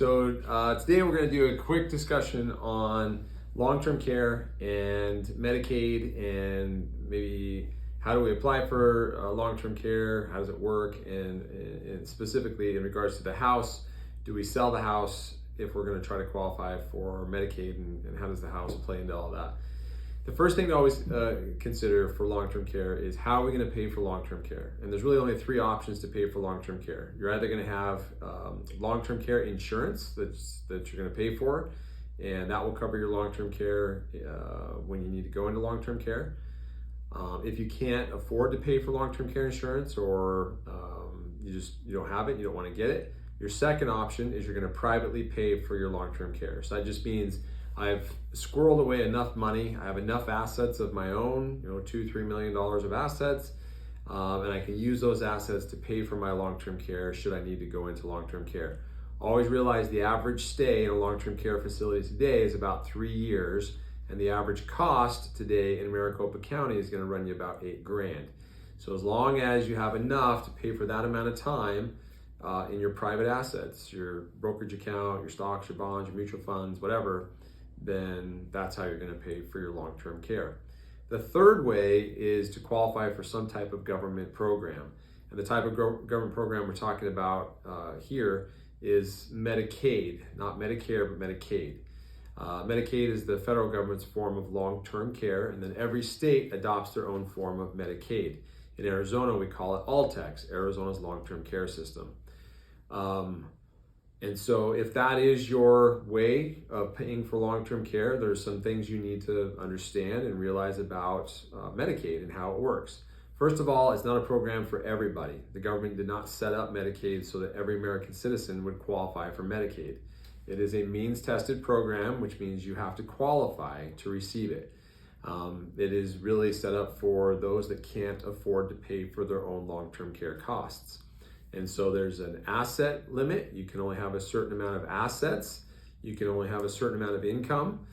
Today we're going to do a quick discussion on long-term care and Medicaid, and maybe how do we apply for long-term care, how does it work, and specifically in regards to the house, do we sell the house if we're going to try to qualify for Medicaid, and how does the house play into all that? The first thing to always consider for long-term care is how are we going to pay for long-term care? And there's really only three options to pay for long-term care. You're either going to have long-term care insurance that you're going to pay for, and that will cover your long-term care when you need to go into long-term care. If you can't afford to pay for long-term care insurance, or you don't have it, you don't want to get it, your second option is you're going to privately pay for your long-term care. So that just means I've squirreled away enough money. I have enough assets of my own, $2-3 million of assets, and I can use those assets to pay for my long-term care should I need to go into long-term care. Always realize the average stay in a long-term care facility today is about 3 years, and the average cost today in Maricopa County is going to run you about $8,000. So as long as you have enough to pay for that amount of time in your private assets, your brokerage account, your stocks, your bonds, your mutual funds, whatever, then that's how you're going to pay for your long-term care. The third way is to qualify for some type of government program. And the type of government program we're talking about here is Medicaid, not Medicare, but Medicaid. Medicaid is the federal government's form of long-term care, and then every state adopts their own form of Medicaid. In Arizona, we call it Altex, Arizona's long-term care system. And so if that is your way of paying for long-term care, there's some things you need to understand and realize about Medicaid and how it works. First of all, it's not a program for everybody. The government did not set up Medicaid so that every American citizen would qualify for Medicaid. It is a means-tested program, which means you have to qualify to receive it. It is really set up for those that can't afford to pay for their own long-term care costs. And so there's an asset limit. You can only have a certain amount of assets. You can only have a certain amount of income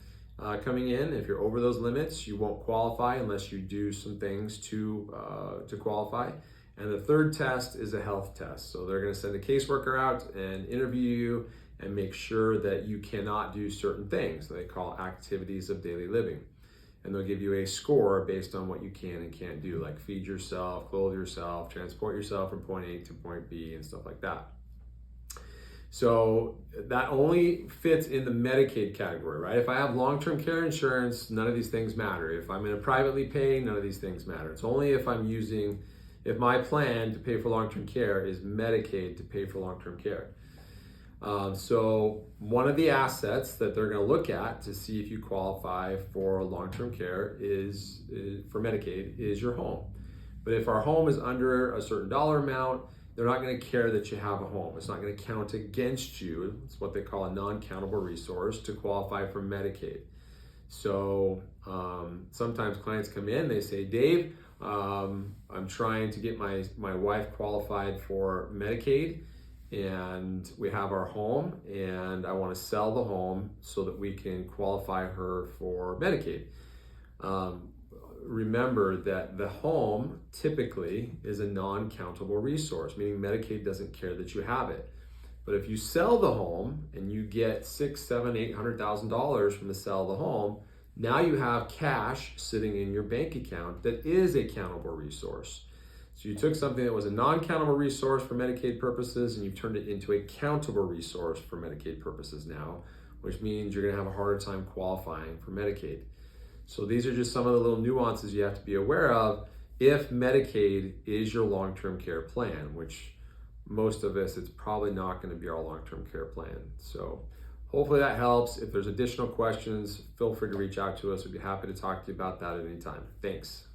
coming in. If you're over those limits, you won't qualify unless you do some things to qualify. And the third test is a health test. So they're going to send a caseworker out and interview you and make sure that you cannot do certain things that they call activities of daily living. And they'll give you a score based on what you can and can't do, like feed yourself, clothe yourself, transport yourself from point A to point B, and stuff like that. So that only fits in the Medicaid category, right? If I have long-term care insurance, none of these things matter. If I'm in a privately pay, none of these things matter. It's only if if my plan to pay for long-term care is Medicaid to pay for long-term care. So one of the assets that they're going to look at to see if you qualify for long-term care is for Medicaid is your home. But if our home is under a certain dollar amount, they're not going to care that you have a home. It's not going to count against you. It's what they call a non-countable resource to qualify for Medicaid. So sometimes clients come in, they say, Dave, I'm trying to get my wife qualified for Medicaid, and we have our home, and I want to sell the home so that we can qualify her for Medicaid. Remember that the home typically is a non-countable resource, meaning Medicaid doesn't care that you have it. But if you sell the home and you get $600,000, $700,000, $800,000 from the sale of the home, now you have cash sitting in your bank account that is a countable resource. So you took something that was a non-countable resource for Medicaid purposes, and you've turned it into a countable resource for Medicaid purposes now, which means you're going to have a harder time qualifying for Medicaid. So these are just some of the little nuances you have to be aware of if Medicaid is your long-term care plan, which most of us, it's probably not going to be our long-term care plan. So hopefully that helps. If there's additional questions, feel free to reach out to us. We'd be happy to talk to you about that at any time. Thanks.